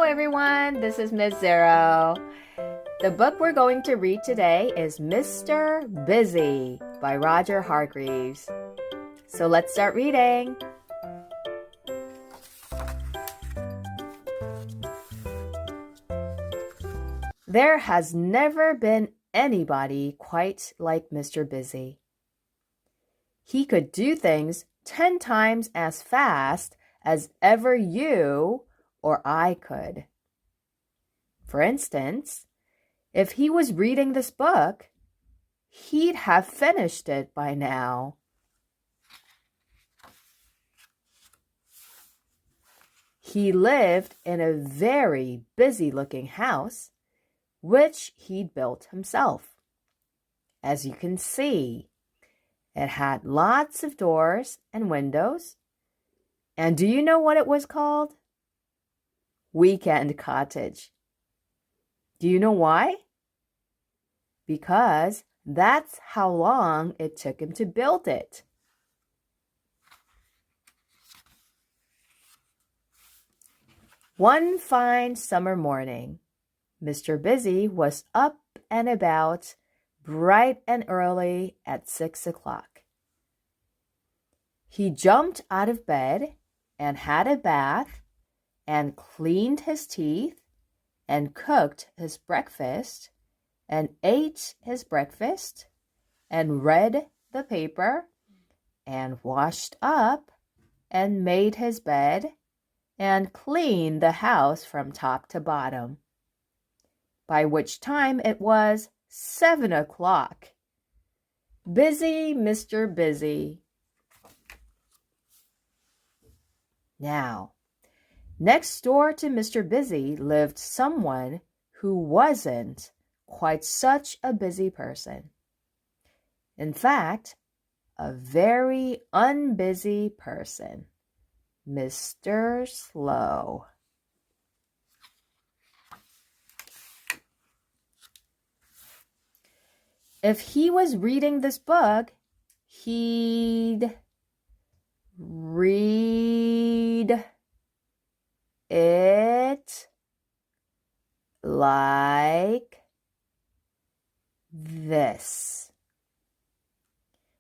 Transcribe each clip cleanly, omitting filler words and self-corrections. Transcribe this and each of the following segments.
everyone, this is Miss Zero. The book we're going to read today is Mr. Busy by Roger Hargreaves. So let's start reading. There has never been anybody quite like Mr. Busy. He could do things 10 times as fast as ever you or I could. For instance, if he was reading this book, he'd have finished it by now. He lived in a very busy-looking house, which he'd built himself. As you can see, it had lots of doors and windows. And do you know what it was called? Weekend Cottage. Do you know why? Because that's how long it took him to build it. One fine summer morning, Mr. Busy was up and about bright and early at 6 o'clock. He jumped out of bed and had a bath and cleaned his teeth and cooked his breakfast and ate his breakfast and read the paper and washed up and made his bed and cleaned the house from top to bottom, by which time it was 7 o'clock. Busy Mr. Busy. Now, next door to Mr. Busy lived someone who wasn't quite such a busy person. In fact, a very unbusy person, Mr. Slow. If he was reading this book, he'd read it like this.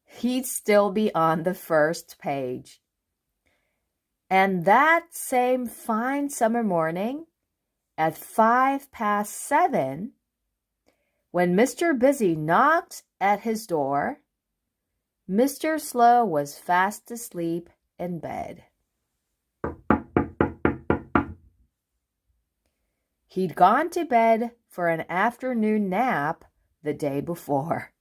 He'd still be on the first page. And that same fine summer morning, at 7:05, when Mr. Busy knocked at his door, Mr. Slow was fast asleep in bed. He'd gone to bed for an afternoon nap the day before,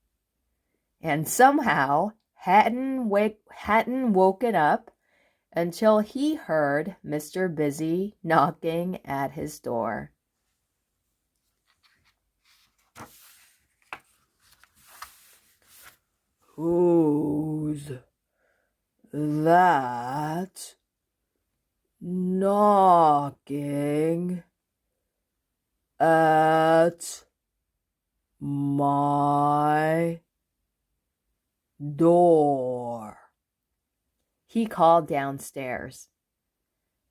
and somehow hadn't woken up until he heard Mr. Busy knocking at his door. Who's that knocking at my door? He called downstairs.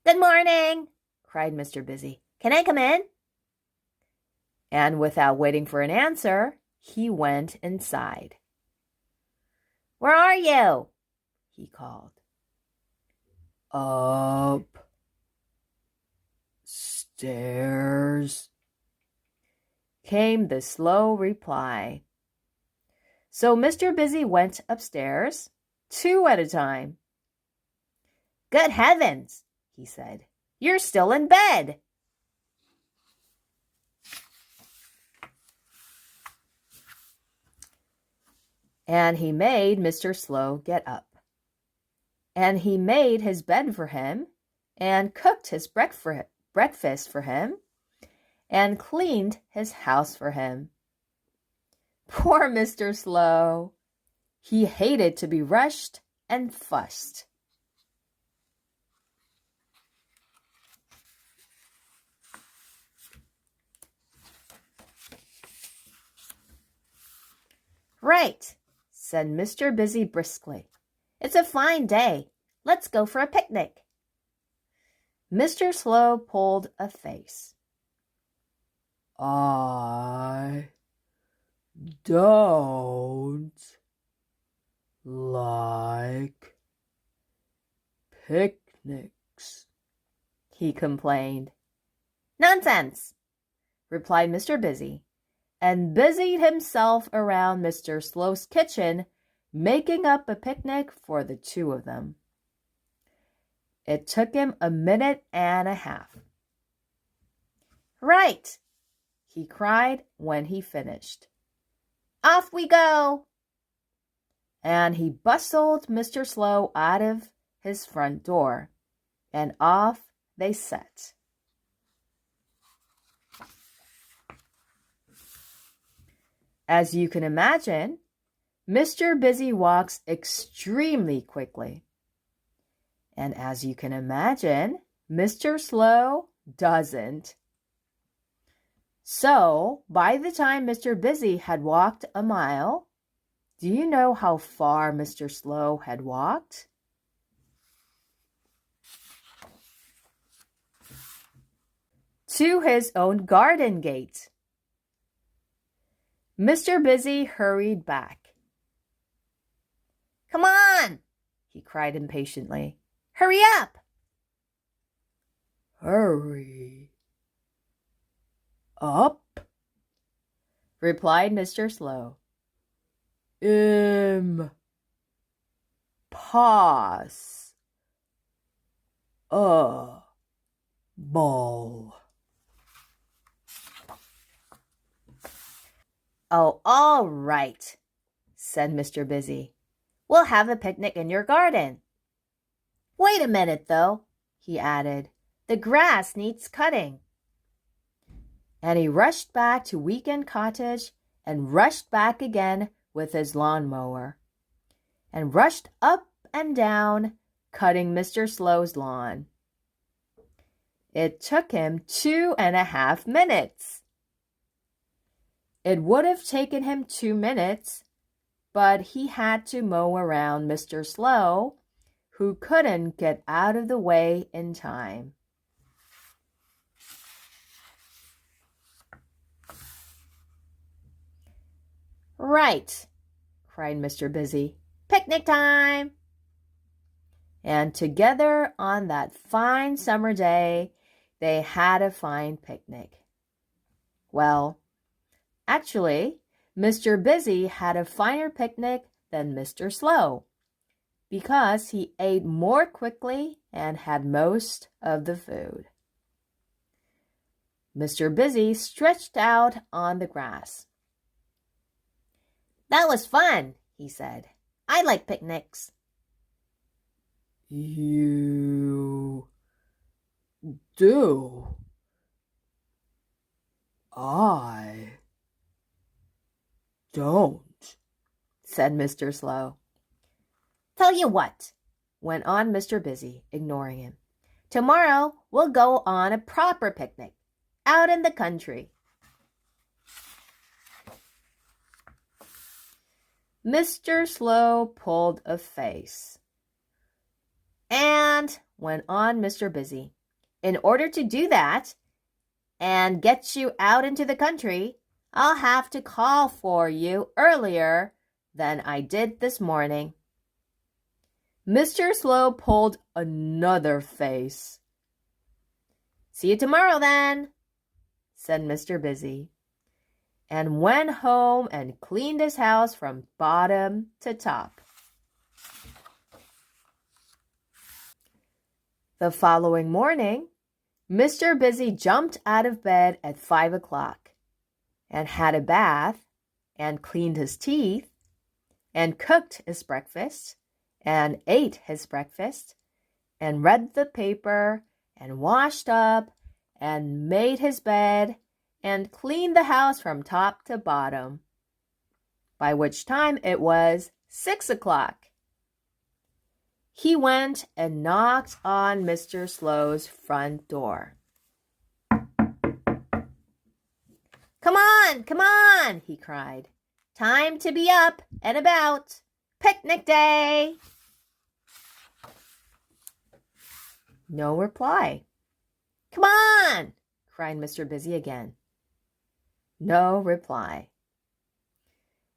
Good morning, cried Mr. Busy. Can I come in? And without waiting for an answer, he went inside. Where are you? He called. Up stairs, came the slow reply. So Mr. Busy went upstairs, 2 at a time. Good heavens, he said. You're still in bed. And he made Mr. Slow get up. And he made his bed for him, and cooked his breakfast for him, and cleaned his house for him. Poor Mr. Slow. He hated to be rushed and fussed. Right, said Mr. Busy briskly. It's a fine day. Let's go for a picnic. Mr. Slow pulled a face. I don't like picnics, he complained. Nonsense, replied Mr. Busy, and busied himself around Mr. Slow's kitchen, making up a picnic for the two of them. It took him a minute and a half. Right, he cried when he finished. Off we go! And he bustled Mr. Slow out of his front door, and off they set. As you can imagine, Mr. Busy walks extremely quickly. And as you can imagine, Mr. Slow doesn't. So, by the time Mr. Busy had walked a mile, do you know how far Mr. Slow had walked? To his own garden gate. Mr. Busy hurried back. Come on, he cried impatiently. Hurry up! Hurry up, replied Mr. Slow. Impossible, Oh, all right, said Mr. Busy. We'll have a picnic in your garden. Wait a minute, though, he added. The grass needs cutting. And he rushed back to Weekend Cottage and rushed back again with his lawnmower and rushed up and down, cutting Mr. Slow's lawn. It took him 2.5 minutes. It would have taken him 2 minutes, but he had to mow around Mr. Slow, who couldn't get out of the way in time. Right, cried Mr. Busy. Picnic time! And together on that fine summer day, they had a fine picnic. Well, actually, Mr. Busy had a finer picnic than Mr. Slow, because he ate more quickly and had most of the food. Mr. Busy stretched out on the grass. That was fun, he said. I like picnics. You do. I don't, said Mr. Slow. Tell you what, went on Mr. Busy, ignoring him. Tomorrow we'll go on a proper picnic, out in the country. Mr. Slow pulled a face. And went on Mr. Busy, in order to do that and get you out into the country, I'll have to call for you earlier than I did this morning. Mr. Slow pulled another face. See you tomorrow then, said Mr. Busy, and went home and cleaned his house from bottom to top. The following morning, Mr. Busy jumped out of bed at 5 o'clock and had a bath and cleaned his teeth and cooked his breakfast and ate his breakfast and read the paper and washed up and made his bed and cleaned the house from top to bottom, by which time it was 6 o'clock. He went and knocked on Mr. Slow's front door. Come on, he cried. Time to be up and about. Picnic day! No reply. Come on! Cried Mr. Busy again. No reply.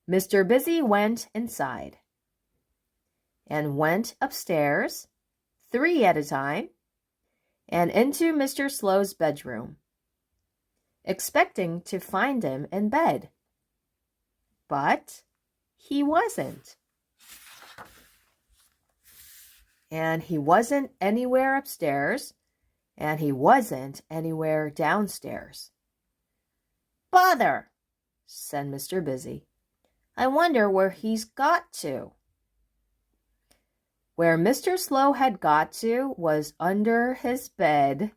Mr. Busy went inside and went upstairs, 3 at a time, and into Mr. Slow's bedroom, expecting to find him in bed. But he wasn't. And he wasn't anywhere upstairs, and he wasn't anywhere downstairs. Bother, said Mr. Busy. I wonder where he's got to. Where Mr. Slow had got to was under his bed,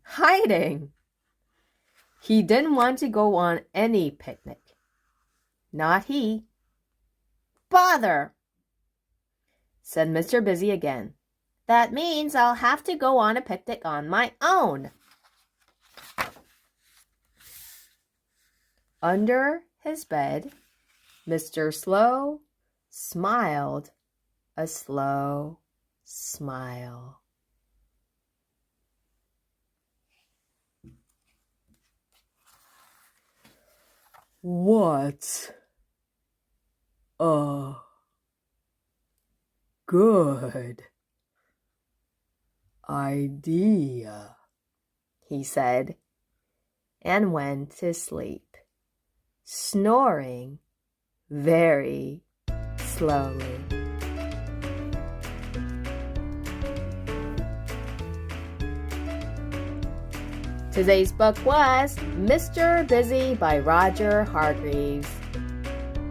hiding. He didn't want to go on any picnic. Not he. Bother, said Mr. Busy again. That means I'll have to go on a picnic on my own. Under his bed, Mr. Slow smiled a slow smile. What a good idea, he said, and went to sleep, snoring very slowly. Today's book was Mr. Busy by Roger Hargreaves.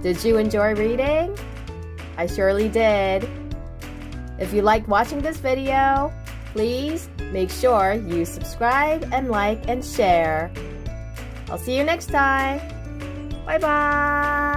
Did you enjoy reading? I surely did. If you liked watching this video, please make sure you subscribe and like and share. I'll see you next time. Bye-bye.